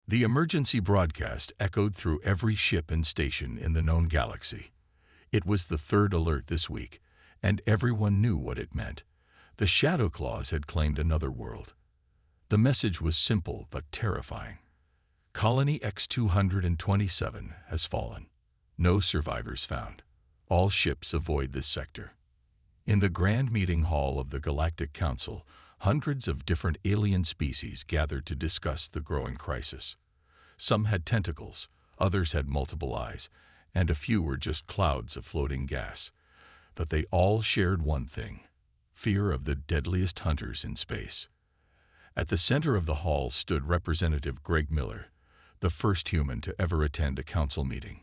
The emergency broadcast echoed through every ship and station in the known galaxy. It was the third alert this week, and everyone knew what it meant. The Shadow Claws had claimed another world. The message was simple but terrifying. Colony X-227 has fallen. No survivors found. All ships avoid this sector. In the grand meeting hall of the Galactic Council, hundreds of different alien species gathered to discuss the growing crisis. Some had tentacles, others had multiple eyes, and a few were just clouds of floating gas. But they all shared one thing: fear of the deadliest hunters in space. At the center of the hall stood Representative Greg Miller, the first human to ever attend a council meeting.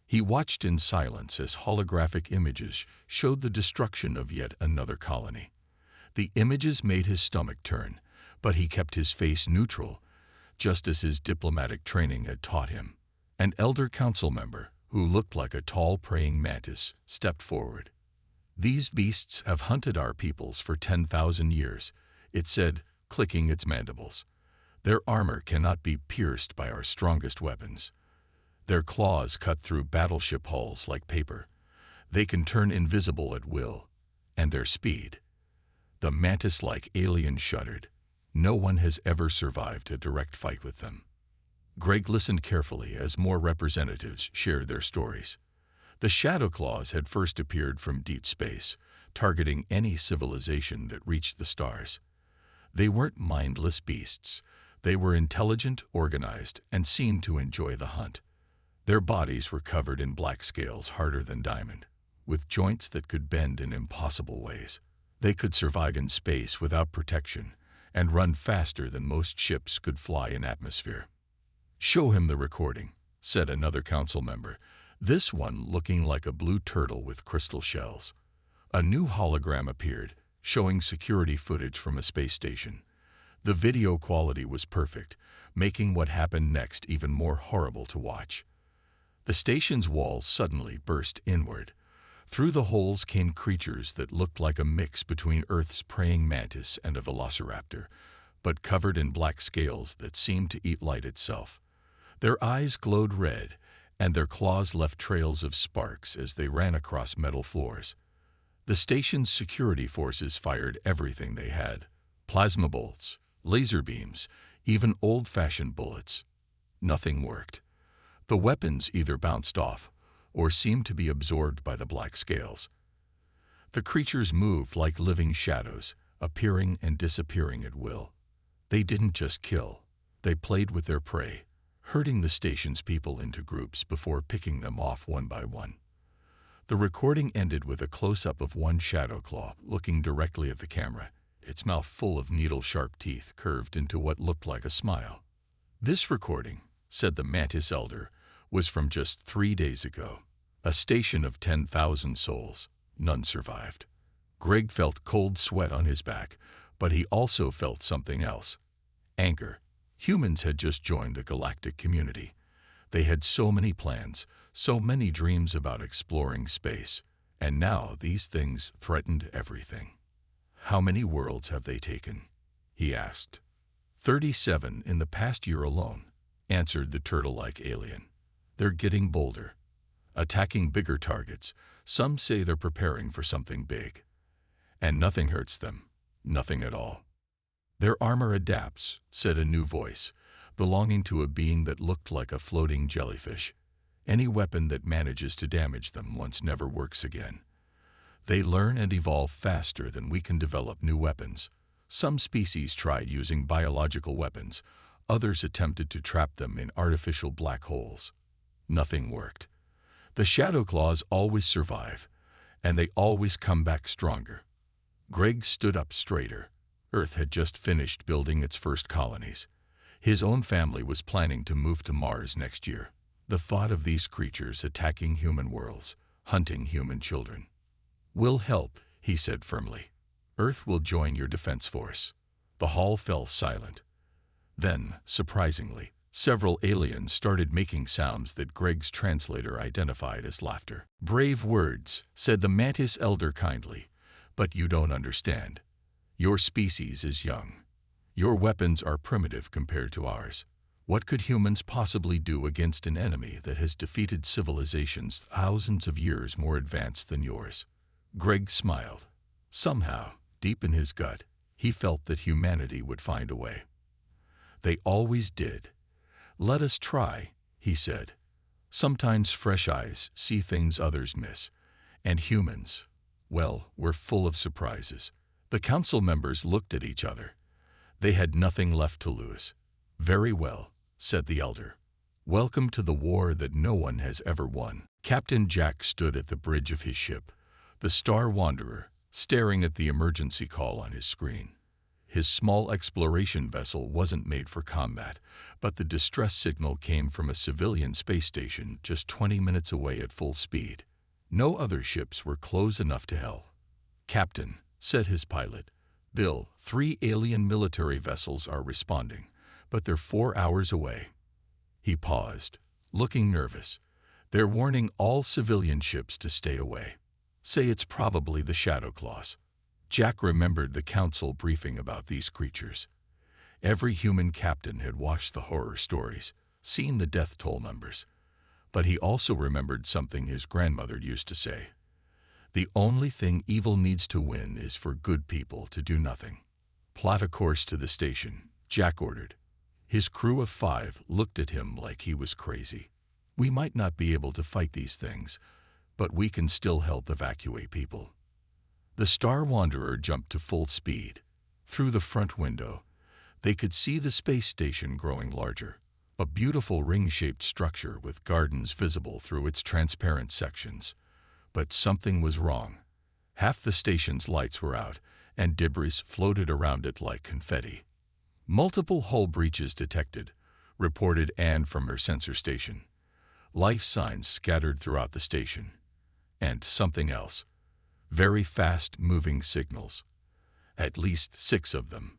He watched in silence as holographic images showed the destruction of yet another colony. The images made his stomach turn, but he kept his face neutral, just as his diplomatic training had taught him. An elder council member, who looked like a tall praying mantis, stepped forward. "These beasts have hunted our peoples for 10,000 years," it said, clicking its mandibles. "Their armor cannot be pierced by our strongest weapons. Their claws cut through battleship hulls like paper. They can turn invisible at will. And their speed." The mantis-like alien shuddered. No one has ever survived a direct fight with them. Greg listened carefully as more representatives shared their stories. The Shadow Claws had first appeared from deep space, targeting any civilization that reached the stars. They weren't mindless beasts. They were intelligent, organized, and seemed to enjoy the hunt. Their bodies were covered in black scales harder than diamond, with joints that could bend in impossible ways. They could survive in space without protection and run faster than most ships could fly in atmosphere. "Show him the recording," said another council member, this one looking like a blue turtle with crystal shells. A new hologram appeared, showing security footage from a space station. The video quality was perfect, making what happened next even more horrible to watch. The station's walls suddenly burst inward. Through the holes came creatures that looked like a mix between Earth's praying mantis and a velociraptor, but covered in black scales that seemed to eat light itself. Their eyes glowed red, and their claws left trails of sparks as they ran across metal floors. The station's security forces fired everything they had: plasma bolts, laser beams, even old-fashioned bullets. Nothing worked. The weapons either bounced off or seemed to be absorbed by the black scales. The creatures moved like living shadows, appearing and disappearing at will. They didn't just kill. They played with their prey, herding the station's people into groups before picking them off one by one. The recording ended with a close-up of one Shadow Claw looking directly at the camera, its mouth full of needle-sharp teeth curved into what looked like a smile. "This recording," said the Mantis Elder, "was from just 3 days ago. A station of 10,000 souls. None survived." Greg felt cold sweat on his back, but he also felt something else: anger. Humans had just joined the galactic community. They had so many plans, so many dreams about exploring space, and now these things threatened everything. "How many worlds have they taken?" he asked. 37 in the past year alone," answered the turtle-like alien. "They're getting bolder, attacking bigger targets. Some say they're preparing for something big. And nothing hurts them, nothing at all." "Their armor adapts," said a new voice, belonging to a being that looked like a floating jellyfish. "Any weapon that manages to damage them once never works again. They learn and evolve faster than we can develop new weapons. Some species tried using biological weapons. Others attempted to trap them in artificial black holes. Nothing worked. The Shadow Claws always survive, and they always come back stronger." Greg stood up straighter. Earth had just finished building its first colonies. His own family was planning to move to Mars next year. The thought of these creatures attacking human worlds, hunting human children. "We'll help," he said firmly. "Earth will join your defense force." The hall fell silent. Then, surprisingly, several aliens started making sounds that Greg's translator identified as laughter. "Brave words," said the Mantis Elder kindly, "but you don't understand. Your species is young. Your weapons are primitive compared to ours. What could humans possibly do against an enemy that has defeated civilizations thousands of years more advanced than yours? Greg smiled. Somehow, deep in his gut, he felt that humanity would find a way. They always did. Let us try, he said. Sometimes fresh eyes see things others miss. And humans, well, we're full of surprises. The council members looked at each other. They had nothing left to lose. Very well, said the elder. Welcome to the war that no one has ever won. Captain Jack stood at the bridge of his ship, the Star Wanderer, staring at the emergency call on his screen. His small exploration vessel wasn't made for combat, but the distress signal came from a civilian space station just 20 minutes away at full speed. No other ships were close enough to help. Captain, said his pilot, Bill, 3 alien military vessels are responding, but they're 4 hours away. He paused, looking nervous. They're warning all civilian ships to stay away. Say it's probably the Shadow Claws. Jack remembered the council briefing about these creatures. Every human captain had watched the horror stories, seen the death toll numbers. But he also remembered something his grandmother used to say. The only thing evil needs to win is for good people to do nothing. Plot a course to the station, Jack ordered. His crew of 5 looked at him like he was crazy. We might not be able to fight these things, but we can still help evacuate people. The Star Wanderer jumped to full speed. Through the front window, they could see the space station growing larger, a beautiful ring-shaped structure with gardens visible through its transparent sections. But something was wrong. Half the station's lights were out, and debris floated around it like confetti. Multiple hull breaches detected, reported Anne from her sensor station. Life signs scattered throughout the station. And something else. Very fast-moving signals. At least 6 of them.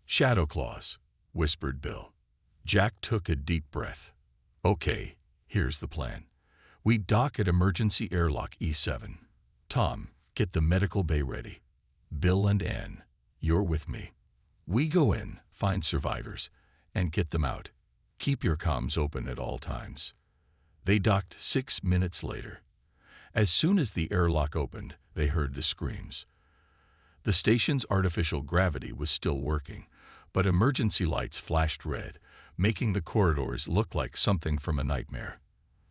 Shadow Claws, whispered Bill. Jack took a deep breath. Okay, here's the plan. We dock at emergency airlock E7. Tom, get the medical bay ready. Bill and Anne, you're with me. We go in, find survivors, and get them out. Keep your comms open at all times. They docked 6 minutes later. As soon as the airlock opened, they heard the screams. The station's artificial gravity was still working, but emergency lights flashed red, making the corridors look like something from a nightmare.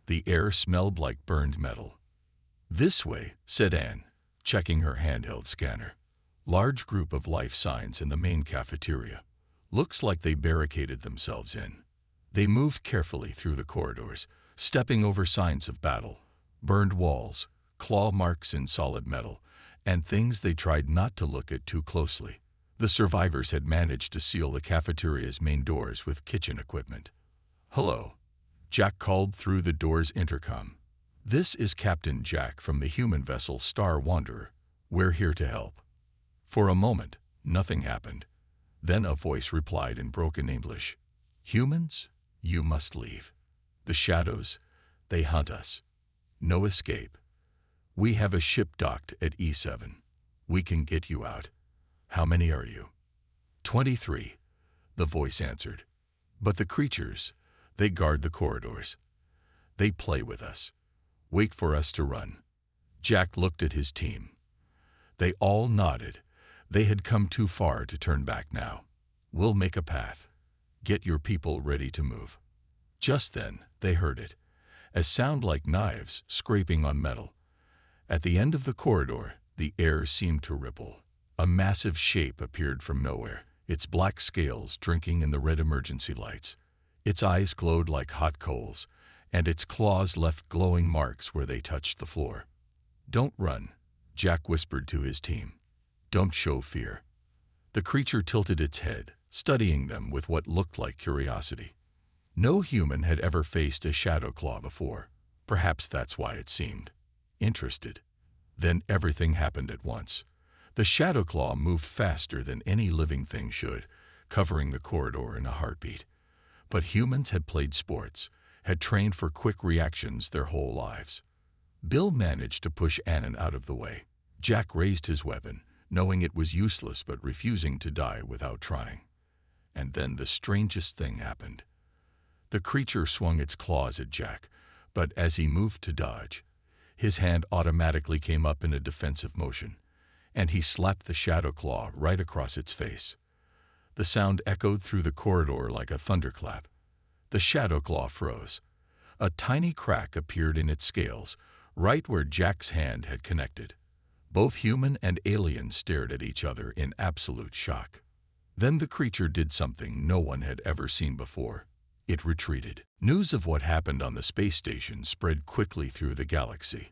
The air smelled like burned metal. This way, said Anne, checking her handheld scanner. Large group of life signs in the main cafeteria. Looks like they barricaded themselves in. They moved carefully through the corridors, stepping over signs of battle, burned walls, claw marks in solid metal, and things they tried not to look at too closely. The survivors had managed to seal the cafeteria's main doors with kitchen equipment. Hello, Jack called through the door's intercom. This is Captain Jack from the human vessel Star Wanderer. We're here to help. For a moment, nothing happened. Then a voice replied in broken English. Humans, you must leave. The shadows, they hunt us. No escape. We have a ship docked at E7. We can get you out. How many are you? 23, the voice answered. But the creatures, they guard the corridors. They play with us. Wait for us to run. Jack looked at his team. They all nodded. They had come too far to turn back now. We'll make a path. Get your people ready to move. Just then, they heard it. A sound like knives scraping on metal. At the end of the corridor, the air seemed to ripple. A massive shape appeared from nowhere, its black scales drinking in the red emergency lights. Its eyes glowed like hot coals, and its claws left glowing marks where they touched the floor. Don't run, Jack whispered to his team. Don't show fear. The creature tilted its head, studying them with what looked like curiosity. No human had ever faced a shadow claw before. Perhaps that's why it seemed interested. Then everything happened at once. The shadow claw moved faster than any living thing should, covering the corridor in a heartbeat. But humans had played sports, had trained for quick reactions their whole lives. Bill managed to push Annan out of the way. Jack raised his weapon, knowing it was useless but refusing to die without trying. And then the strangest thing happened. The creature swung its claws at Jack, but as he moved to dodge, his hand automatically came up in a defensive motion, and he slapped the shadow claw right across its face. The sound echoed through the corridor like a thunderclap. The shadow claw froze. A tiny crack appeared in its scales, right where Jack's hand had connected. Both human and alien stared at each other in absolute shock. Then the creature did something no one had ever seen before. It retreated. News of what happened on the space station spread quickly through the galaxy.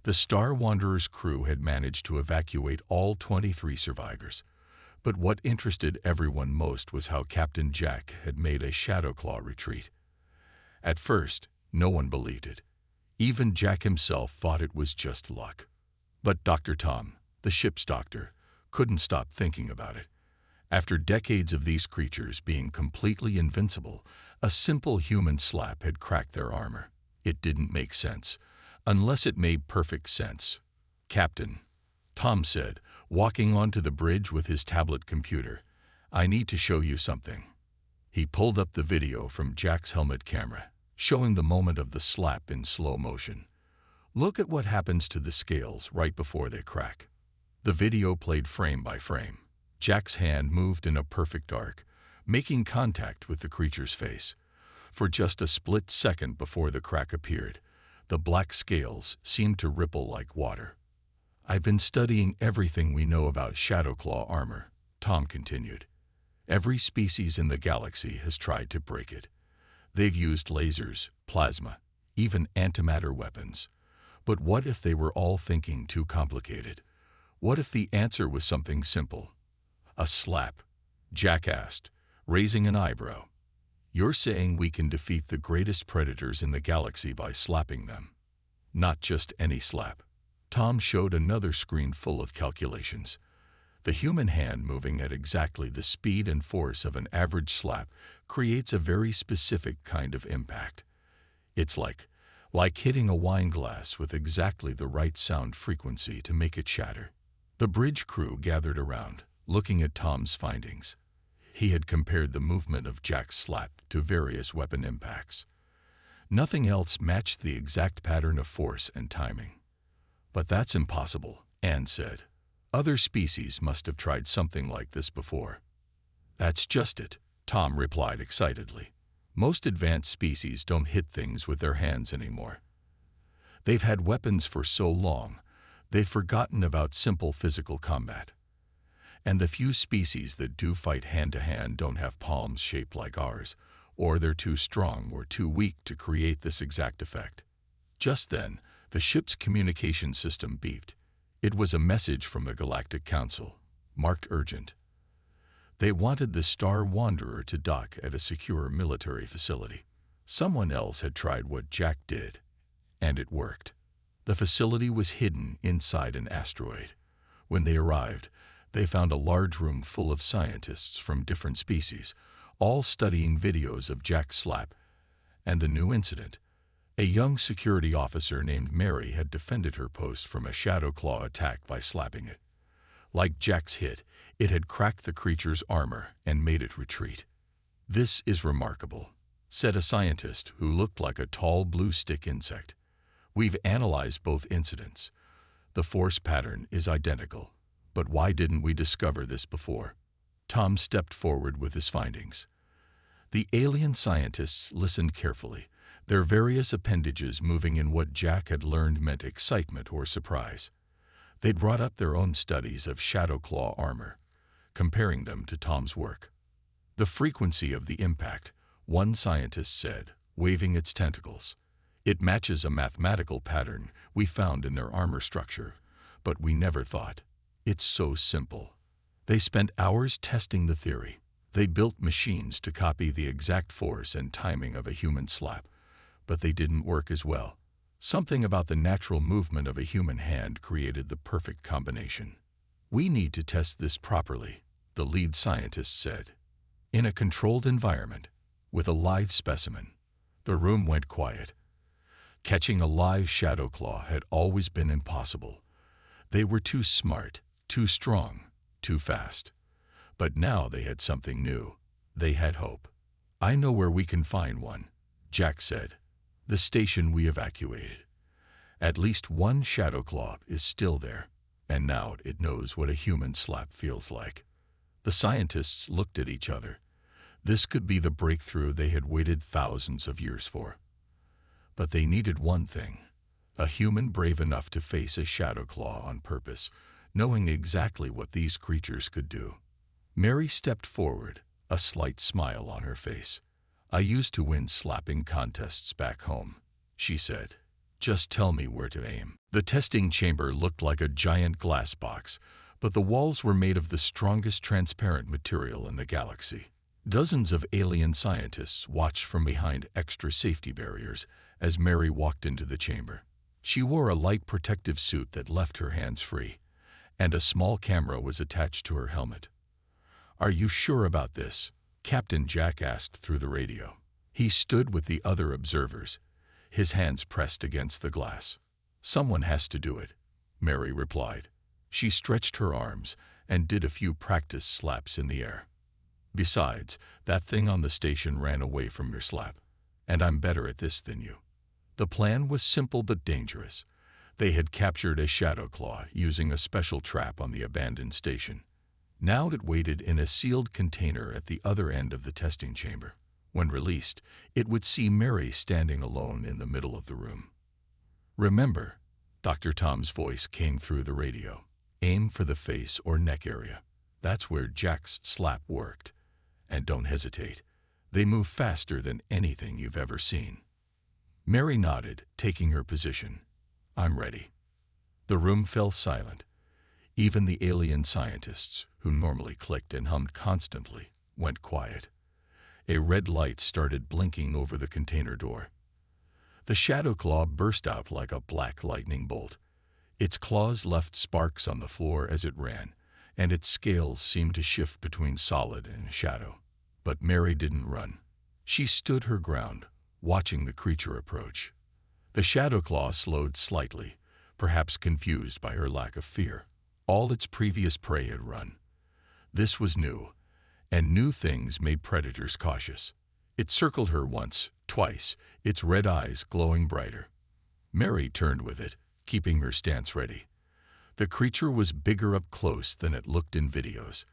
The Star Wanderer's crew had managed to evacuate all 23 survivors. But what interested everyone most was how Captain Jack had made a Shadow Claw retreat. At first, no one believed it. Even Jack himself thought it was just luck. But Dr. Tom, the ship's doctor, couldn't stop thinking about it. After decades of these creatures being completely invincible, a simple human slap had cracked their armor. It didn't make sense, unless it made perfect sense. "Captain," Tom said, walking onto the bridge with his tablet computer, "I need to show you something." He pulled up the video from Jack's helmet camera, showing the moment of the slap in slow motion. "Look at what happens to the scales right before they crack." The video played frame by frame. Jack's hand moved in a perfect arc, making contact with the creature's face. For just a split second before the crack appeared, the black scales seemed to ripple like water. "I've been studying everything we know about Shadow Claw armor," Tom continued. "Every species in the galaxy has tried to break it. They've used lasers, plasma, even antimatter weapons. But what if they were all thinking too complicated? What if the answer was something simple? A slap?" Jack asked, raising an eyebrow. "You're saying we can defeat the greatest predators in the galaxy by slapping them?" "Not just any slap." Tom showed another screen full of calculations. The human hand moving at exactly the speed and force of an average slap creates a very specific kind of impact. It's like hitting a wine glass with exactly the right sound frequency to make it shatter. The bridge crew gathered around, looking at Tom's findings. He had compared the movement of Jack's slap to various weapon impacts. Nothing else matched the exact pattern of force and timing. "But that's impossible," Anne said. "Other species must have tried something like this before." "That's just it," Tom replied excitedly. "Most advanced species don't hit things with their hands anymore. They've had weapons for so long, they've forgotten about simple physical combat. And the few species that do fight hand-to-hand don't have palms shaped like ours, or they're too strong or too weak to create this exact effect." Just then, the ship's communication system beeped. It was a message from the Galactic Council, marked urgent. They wanted the Star Wanderer to dock at a secure military facility. Someone else had tried what Jack did, and it worked. The facility was hidden inside an asteroid. When they arrived, they found a large room full of scientists from different species, all studying videos of Jack's slap and the new incident. A young security officer named Mary had defended her post from a Shadow Claw attack by slapping it. Like Jack's hit, it had cracked the creature's armor and made it retreat. "This is remarkable," said a scientist who looked like a tall blue stick insect. "We've analyzed both incidents. The force pattern is identical. But why didn't we discover this before?" Tom stepped forward with his findings. The alien scientists listened carefully, their various appendages moving in what Jack had learned meant excitement or surprise. They'd brought up their own studies of Shadow Claw armor, comparing them to Tom's work. "The frequency of the impact," one scientist said, waving its tentacles. "It matches a mathematical pattern we found in their armor structure, but we never thought. It's so simple." They spent hours testing the theory. They built machines to copy the exact force and timing of a human slap, but they didn't work as well. Something about the natural movement of a human hand created the perfect combination. "We need to test this properly," the lead scientist said. "In a controlled environment, with a live specimen." The room went quiet. Catching a live Shadow Claw had always been impossible. They were too smart, too strong, too fast. But now they had something new. They had hope. "I know where we can find one," Jack said. "The station we evacuated. At least one Shadow Claw is still there, and now it knows what a human slap feels like." The scientists looked at each other. This could be the breakthrough they had waited thousands of years for. But they needed one thing: a human brave enough to face a Shadow Claw on purpose, knowing exactly what these creatures could do. Mary stepped forward, a slight smile on her face. "I used to win slapping contests back home," she said. "Just tell me where to aim." The testing chamber looked like a giant glass box, but the walls were made of the strongest transparent material in the galaxy. Dozens of alien scientists watched from behind extra safety barriers as Mary walked into the chamber. She wore a light protective suit that left her hands free, and a small camera was attached to her helmet. "Are you sure about this?" Captain Jack asked through the radio. He stood with the other observers, his hands pressed against the glass. "Someone has to do it," Mary replied. She stretched her arms and did a few practice slaps in the air. "Besides, that thing on the station ran away from your slap, and I'm better at this than you." The plan was simple but dangerous. They had captured a Shadow Claw using a special trap on the abandoned station. Now it waited in a sealed container at the other end of the testing chamber. When released, it would see Mary standing alone in the middle of the room. "Remember," Dr. Tom's voice came through the radio, "aim for the face or neck area. That's where Jack's slap worked. And don't hesitate. They move faster than anything you've ever seen." Mary nodded, taking her position. "I'm ready." The room fell silent. Even the alien scientists, who normally clicked and hummed constantly, went quiet. A red light started blinking over the container door. The Shadow Claw burst out like a black lightning bolt. Its claws left sparks on the floor as it ran, and its scales seemed to shift between solid and shadow. But Mary didn't run. She stood her ground, watching the creature approach. The Shadow Claw slowed slightly, perhaps confused by her lack of fear. All its previous prey had run. This was new, and new things made predators cautious. It circled her once, twice, its red eyes glowing brighter. Mary turned with it, keeping her stance ready. The creature was bigger up close than it looked in videos,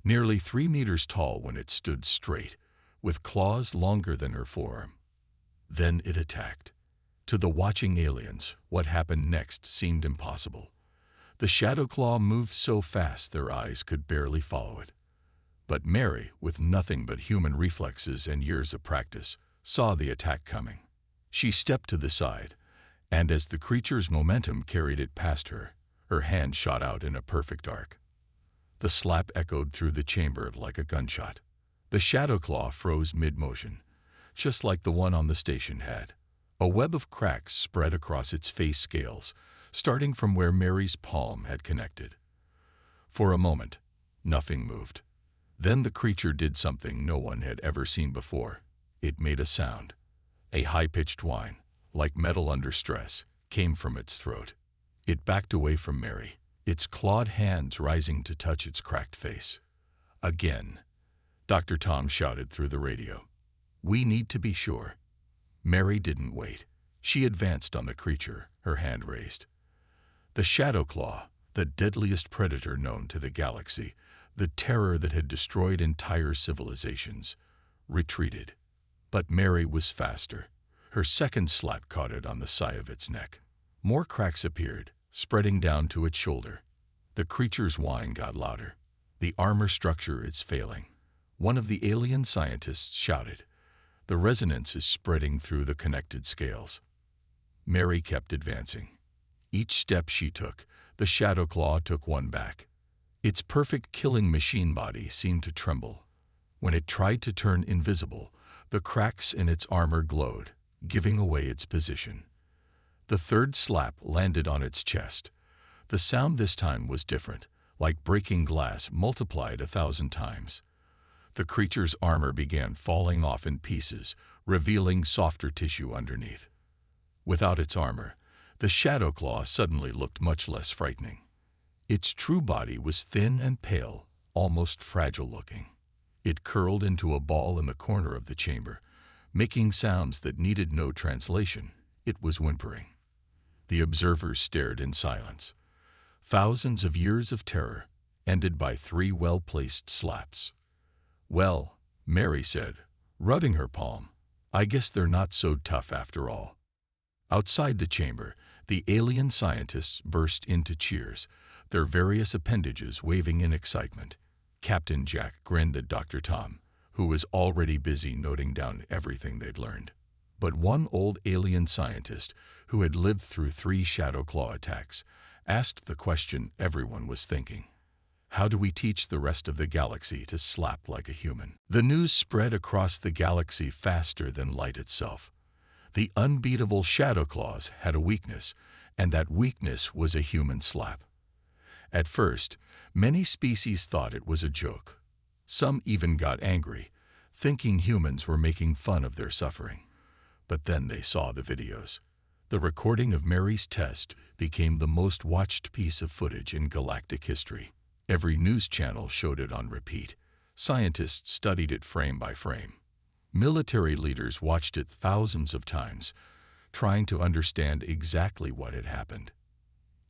nearly 3 meters tall when it stood straight, with claws longer than her forearm. Then it attacked. To the watching aliens, what happened next seemed impossible. The Shadow Claw moved so fast their eyes could barely follow it. But Mary, with nothing but human reflexes and years of practice, saw the attack coming. She stepped to the side, and as the creature's momentum carried it past her, her hand shot out in a perfect arc. The slap echoed through the chamber like a gunshot. The Shadow Claw froze mid-motion, just like the one on the station had. A web of cracks spread across its face scales, starting from where Mary's palm had connected. For a moment, nothing moved. Then the creature did something no one had ever seen before. It made a sound. A high-pitched whine, like metal under stress, came from its throat. It backed away from Mary, its clawed hands rising to touch its cracked face. "Again," Dr. Tom shouted through the radio. "We need to be sure." Mary didn't wait. She advanced on the creature, her hand raised. The Shadow Claw, the deadliest predator known to the galaxy, the terror that had destroyed entire civilizations, retreated. But Mary was faster. Her second slap caught it on the side of its neck. More cracks appeared, spreading down to its shoulder. The creature's whine got louder. "The armor structure is failing," one of the alien scientists shouted. "The resonance is spreading through the connected scales." Mary kept advancing. Each step she took, the Shadow Claw took one back. Its perfect killing machine body seemed to tremble. When it tried to turn invisible, the cracks in its armor glowed, giving away its position. The third slap landed on its chest. The sound this time was different, like breaking glass multiplied 1,000 times. The creature's armor began falling off in pieces, revealing softer tissue underneath. Without its armor, the Shadow Claw suddenly looked much less frightening. Its true body was thin and pale, almost fragile-looking. It curled into a ball in the corner of the chamber, making sounds that needed no translation. It was whimpering. The observers stared in silence. Thousands of years of terror ended by 3 well-placed slaps. "Well," Mary said, rubbing her palm, "I guess they're not so tough after all." Outside the chamber, the alien scientists burst into cheers, their various appendages waving in excitement. Captain Jack grinned at Dr. Tom, who was already busy noting down everything they'd learned. But one old alien scientist, who had lived through 3 Shadow Claw attacks, asked the question everyone was thinking. How do we teach the rest of the galaxy to slap like a human? The news spread across the galaxy faster than light itself. The unbeatable Shadow Claws had a weakness, and that weakness was a human slap. At first, many species thought it was a joke. Some even got angry, thinking humans were making fun of their suffering. But then they saw the videos. The recording of Mary's test became the most watched piece of footage in galactic history. Every news channel showed it on repeat. Scientists studied it frame by frame. Military leaders watched it thousands of times, trying to understand exactly what had happened.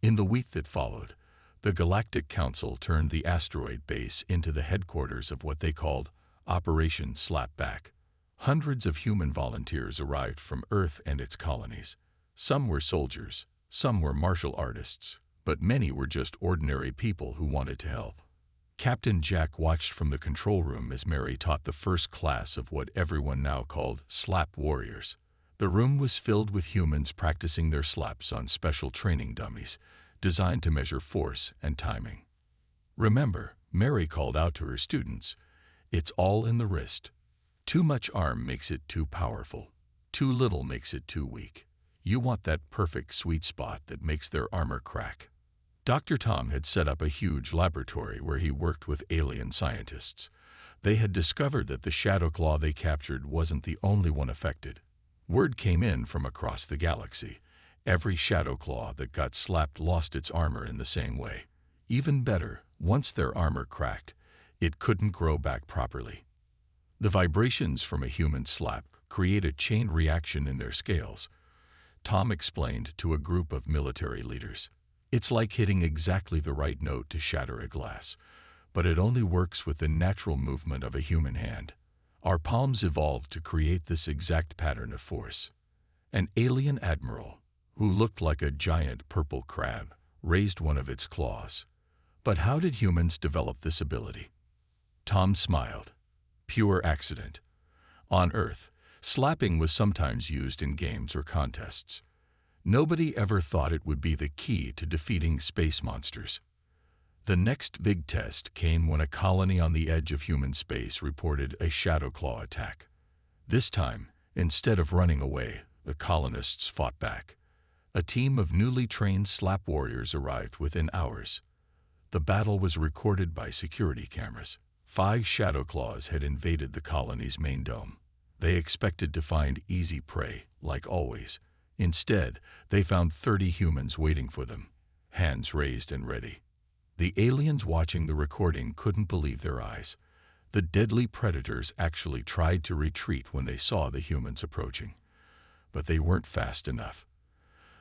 In the week that followed, the Galactic Council turned the asteroid base into the headquarters of what they called Operation Slapback. Hundreds of human volunteers arrived from Earth and its colonies. Some were soldiers, some were martial artists, but many were just ordinary people who wanted to help. Captain Jack watched from the control room as Mary taught the first class of what everyone now called slap warriors. The room was filled with humans practicing their slaps on special training dummies, designed to measure force and timing. Remember, Mary called out to her students, "It's all in the wrist. Too much arm makes it too powerful. Too little makes it too weak. You want that perfect sweet spot that makes their armor crack." Dr. Tom had set up a huge laboratory where he worked with alien scientists. They had discovered that the Shadow Claw they captured wasn't the only one affected. Word came in from across the galaxy. Every Shadow Claw that got slapped lost its armor in the same way. Even better, once their armor cracked, it couldn't grow back properly. The vibrations from a human slap create a chain reaction in their scales. Tom explained to a group of military leaders. It's like hitting exactly the right note to shatter a glass, but it only works with the natural movement of a human hand. Our palms evolved to create this exact pattern of force. An alien admiral, who looked like a giant purple crab, raised one of its claws. But how did humans develop this ability? Tom smiled. Pure accident. On Earth, slapping was sometimes used in games or contests. Nobody ever thought it would be the key to defeating space monsters. The next big test came when a colony on the edge of human space reported a Shadow Claw attack. This time, instead of running away, the colonists fought back. A team of newly trained slap warriors arrived within hours. The battle was recorded by security cameras. 5 Shadow Claws had invaded the colony's main dome. They expected to find easy prey, like always. Instead, they found 30 humans waiting for them, hands raised and ready. The aliens watching the recording couldn't believe their eyes. The deadly predators actually tried to retreat when they saw the humans approaching. But they weren't fast enough.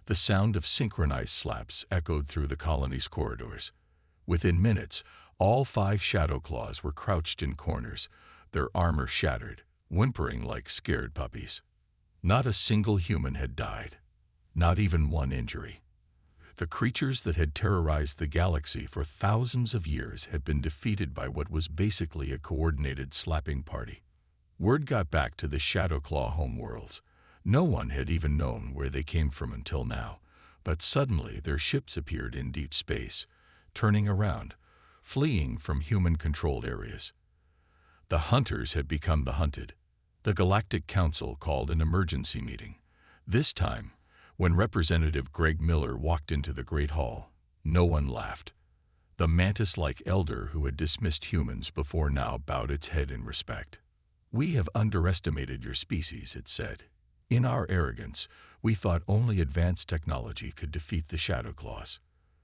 The sound of synchronized slaps echoed through the colony's corridors. Within minutes, all 5 Shadow Claws were crouched in corners, their armor shattered, whimpering like scared puppies. Not a single human had died, not even one injury. The creatures that had terrorized the galaxy for thousands of years had been defeated by what was basically a coordinated slapping party. Word got back to the Shadow Claw homeworlds. No one had even known where they came from until now, but suddenly their ships appeared in deep space, turning around, fleeing from human-controlled areas. The hunters had become the hunted. The Galactic Council called an emergency meeting. This time, when Representative Greg Miller walked into the Great Hall, no one laughed. The mantis-like elder who had dismissed humans before now bowed its head in respect. "We have underestimated your species," it said. "In our arrogance, we thought only advanced technology could defeat the Shadow Claws.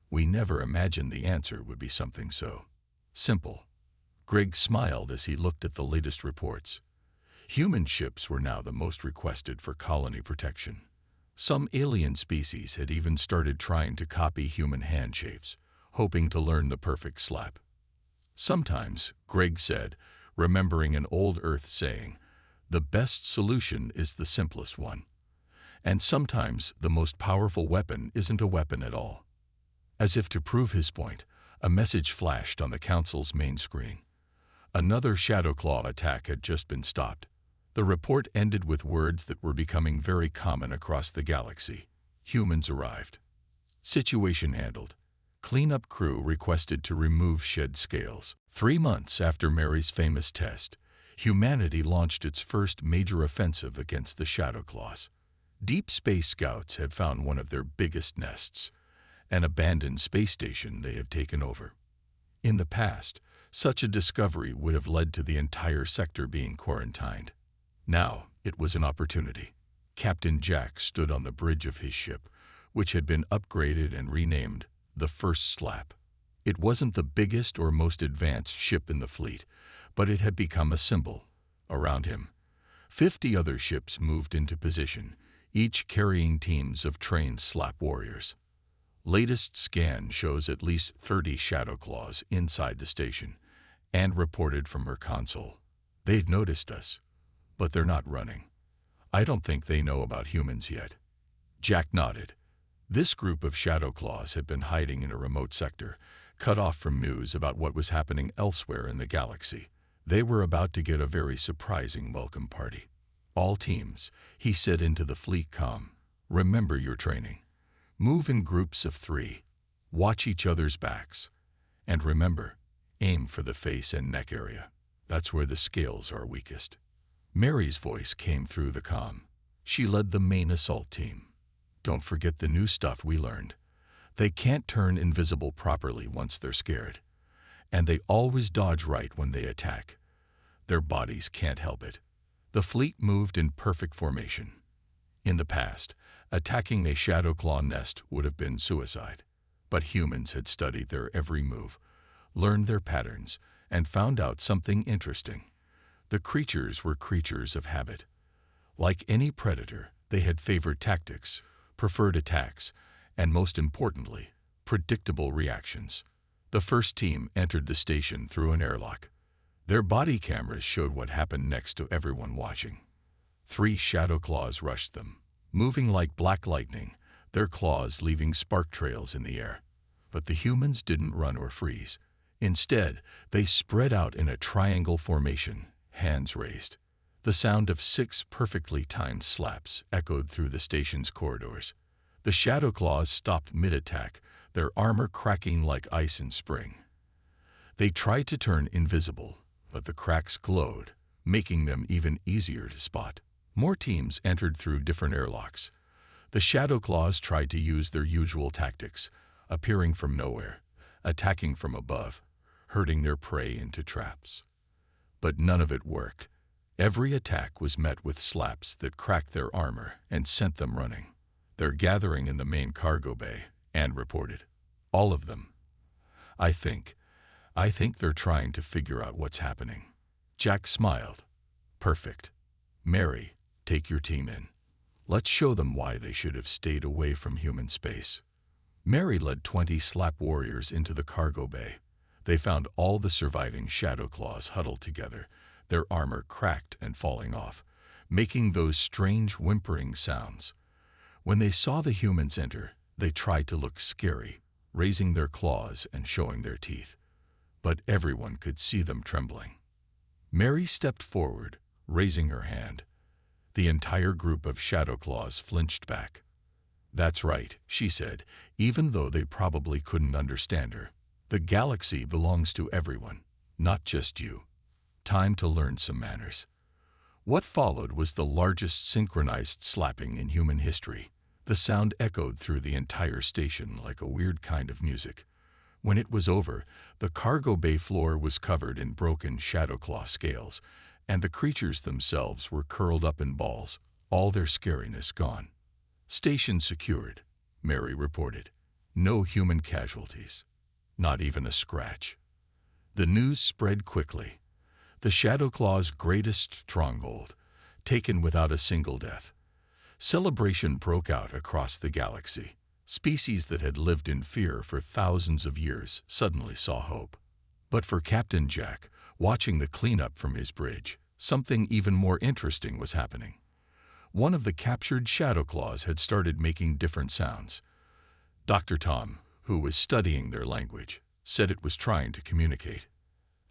We never imagined the answer would be something so simple." Greg smiled as he looked at the latest reports. Human ships were now the most requested for colony protection. Some alien species had even started trying to copy human hand shapes, hoping to learn the perfect slap. Sometimes, Greg said, remembering an old Earth saying, "The best solution is the simplest one." And sometimes the most powerful weapon isn't a weapon at all. As if to prove his point, a message flashed on the Council's main screen. Another Shadowclaw attack had just been stopped. The report ended with words that were becoming very common across the galaxy. Humans arrived. Situation handled. Cleanup crew requested to remove shed scales. 3 months after Mary's famous test, humanity launched its first major offensive against the Shadowclaws. Deep Space Scouts had found one of their biggest nests, an abandoned space station they have taken over. In the past, such a discovery would have led to the entire sector being quarantined. Now, it was an opportunity. Captain Jack stood on the bridge of his ship, which had been upgraded and renamed the First Slap. It wasn't the biggest or most advanced ship in the fleet, but it had become a symbol. Around him, 50 other ships moved into position, each carrying teams of trained slap warriors. Latest scan shows at least 30 Shadowclaws inside the station, and reported from her console. They've noticed us, but they're not running. I don't think they know about humans yet. Jack nodded. This group of Shadowclaws had been hiding in a remote sector, cut off from news about what was happening elsewhere in the galaxy. They were about to get a very surprising welcome party. All teams, he said into the fleet comm, remember your training. Move in groups of 3. Watch each other's backs. And remember, aim for the face and neck area. That's where the scales are weakest. Mary's voice came through the comm. She led the main assault team. Don't forget the new stuff we learned. They can't turn invisible properly once they're scared. And they always dodge right when they attack. Their bodies can't help it. The fleet moved in perfect formation. In the past, attacking a Shadowclaw nest would have been suicide. But humans had studied their every move, learned their patterns, and found out something interesting. The creatures were creatures of habit. Like any predator, they had favored tactics, preferred attacks, and most importantly, predictable reactions. The first team entered the station through an airlock. Their body cameras showed what happened next to everyone watching. 3 Shadowclaws rushed them, moving like black lightning, their claws leaving spark trails in the air. But the humans didn't run or freeze. Instead, they spread out in a triangle formation, hands raised. The sound of 6 perfectly timed slaps echoed through the station's corridors. The Shadowclaws stopped mid-attack, their armor cracking like ice in spring. They tried to turn invisible, but the cracks glowed, making them even easier to spot. More teams entered through different airlocks. The Shadowclaws tried to use their usual tactics, appearing from nowhere, attacking from above, herding their prey into traps. But none of it worked. Every attack was met with slaps that cracked their armor and sent them running. They're gathering in the main cargo bay, Anne reported. All of them. I think they're trying to figure out what's happening. Jack smiled. Perfect. Mary, take your team in. Let's show them why they should have stayed away from human space. Mary led 20 slap warriors into the cargo bay. They found all the surviving Shadowclaws huddled together, their armor cracked and falling off, making those strange whimpering sounds. When they saw the humans enter, they tried to look scary, raising their claws and showing their teeth. But everyone could see them trembling. Mary stepped forward, raising her hand. The entire group of Shadowclaws flinched back. That's right, she said, even though they probably couldn't understand her. The galaxy belongs to everyone, not just you. Time to learn some manners. What followed was the largest synchronized slapping in human history. The sound echoed through the entire station like a weird kind of music. When it was over, the cargo bay floor was covered in broken Shadowclaw scales, and the creatures themselves were curled up in balls, all their scariness gone. Station secured, Mary reported. No human casualties. Not even a scratch. The news spread quickly. The Shadowclaw's greatest stronghold, taken without a single death. Celebration broke out across the galaxy. Species that had lived in fear for thousands of years suddenly saw hope. But for Captain Jack, watching the cleanup from his bridge, something even more interesting was happening. One of the captured shadow claws had started making different sounds. Dr. Tom, who was studying their language, said it was trying to communicate.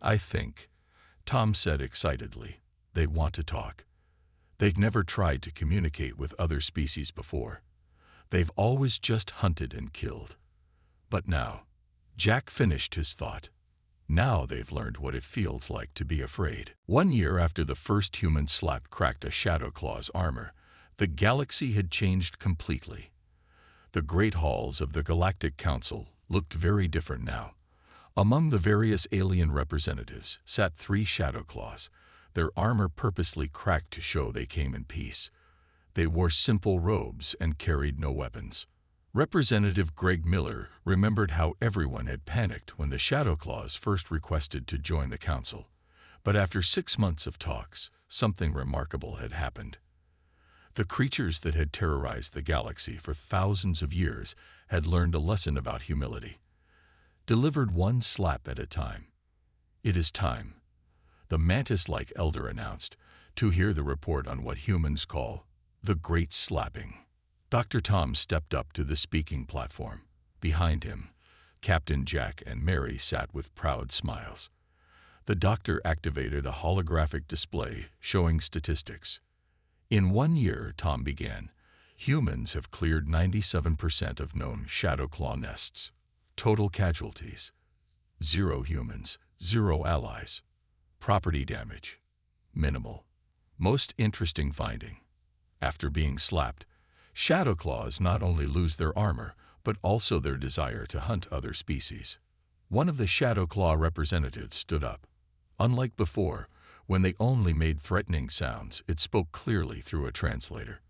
"I think," Tom said excitedly, "they want to talk. They've never tried to communicate with other species before. They've always just hunted and killed. But now," Jack finished his thought, "now they've learned what it feels like to be afraid." 1 year after the first human slap cracked a shadow claw's armor, the galaxy had changed completely. The great halls of the Galactic Council looked very different now. Among the various alien representatives sat 3 shadow claws, their armor purposely cracked to show they came in peace. They wore simple robes and carried no weapons. Representative Greg Miller remembered how everyone had panicked when the Shadow Claws first requested to join the council. But after 6 months of talks, something remarkable had happened. The creatures that had terrorized the galaxy for thousands of years had learned a lesson about humility. Delivered one slap at a time. "It is time," the mantis-like elder announced, "to hear the report on what humans call the Great Slapping." Dr. Tom stepped up to the speaking platform. Behind him, Captain Jack and Mary sat with proud smiles. The doctor activated a holographic display showing statistics. "In 1 year," Tom began, "humans have cleared 97% of known shadow claw nests. Total casualties: 0 humans, 0 allies. Property damage: minimal. Most interesting finding: after being slapped, shadow claws not only lose their armor, but also their desire to hunt other species." One of the shadow claw representatives stood up. Unlike before, when they only made threatening sounds, it spoke clearly through a translator.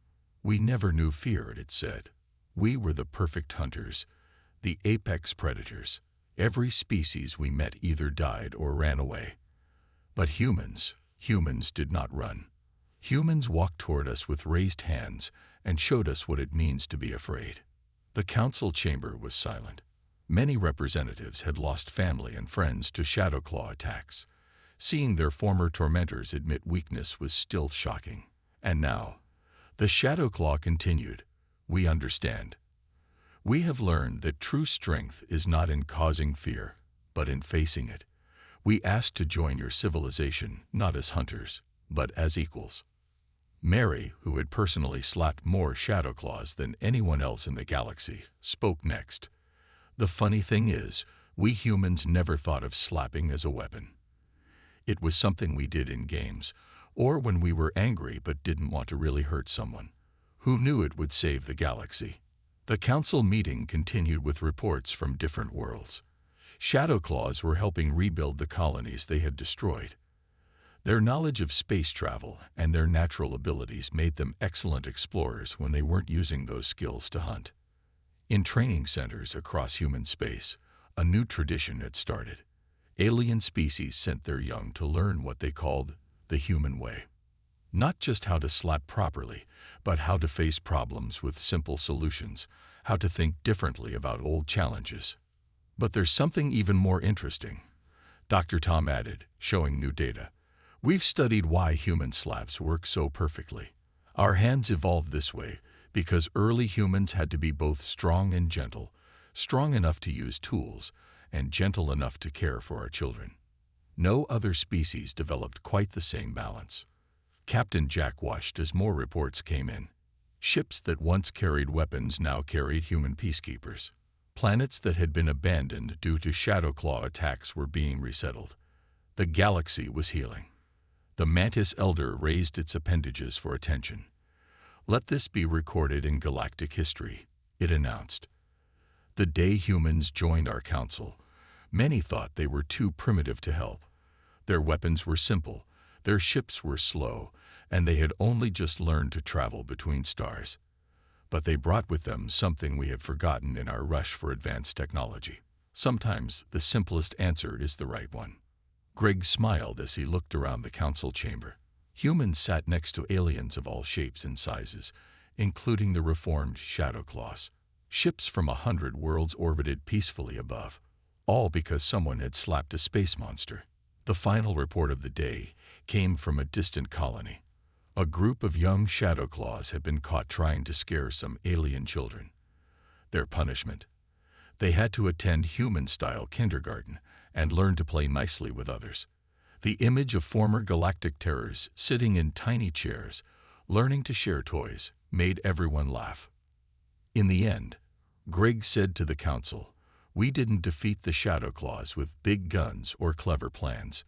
"We never knew fear," it said. "We were the perfect hunters, the apex predators. Every species we met either died or ran away. But humans did not run. Humans walked toward us with raised hands and showed us what it means to be afraid." The council chamber was silent. Many representatives had lost family and friends to shadow claw attacks. Seeing their former tormentors admit weakness was still shocking. And now, the shadow claw continued, "We understand. We have learned that true strength is not in causing fear, but in facing it. We ask to join your civilization not as hunters, but as equals." Mary, who had personally slapped more shadow claws than anyone else in the galaxy, spoke next. "The funny thing is, we humans never thought of slapping as a weapon. It was something we did in games, or when we were angry but didn't want to really hurt someone. Who knew it would save the galaxy?" The council meeting continued with reports from different worlds. Shadow claws were helping rebuild the colonies they had destroyed. Their knowledge of space travel and their natural abilities made them excellent explorers when they weren't using those skills to hunt. In training centers across human space, a new tradition had started. Alien species sent their young to learn what they called the human way. Not just how to slap properly, but how to face problems with simple solutions, how to think differently about old challenges. "But there's something even more interesting," Dr. Tom added, showing new data. "We've studied why human slaps work so perfectly. Our hands evolved this way because early humans had to be both strong and gentle, strong enough to use tools, and gentle enough to care for our children. No other species developed quite the same balance." Captain Jack watched as more reports came in. Ships that once carried weapons now carried human peacekeepers. Planets that had been abandoned due to shadow claw attacks were being resettled. The galaxy was healing. The mantis elder raised its appendages for attention. "Let this be recorded in galactic history," it announced. "The day humans joined our council, many thought they were too primitive to help. Their weapons were simple, their ships were slow, and they had only just learned to travel between stars. But they brought with them something we had forgotten in our rush for advanced technology. Sometimes the simplest answer is the right one." Greg smiled as he looked around the council chamber. Humans sat next to aliens of all shapes and sizes, including the reformed Shadow Claws. Ships from 100 worlds orbited peacefully above, all because someone had slapped a space monster. The final report of the day came from a distant colony. A group of young Shadow Claws had been caught trying to scare some alien children. Their punishment? They had to attend human-style kindergarten and learn to play nicely with others. The image of former galactic terrors sitting in tiny chairs, learning to share toys, made everyone laugh. In the end, Greg said to the council, "We didn't defeat the Shadow Claws with big guns or clever plans.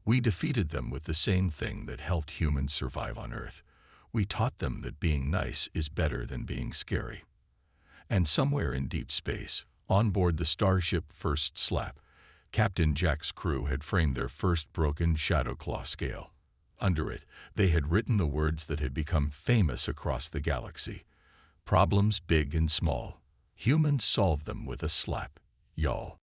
We defeated them with the same thing that helped humans survive on Earth. We taught them that being nice is better than being scary." And somewhere in deep space, on board the starship First Slap, Captain Jack's crew had framed their first broken Shadow Claw scale. Under it, they had written the words that had become famous across the galaxy. "Problems big and small. Humans solve them with a slap, y'all."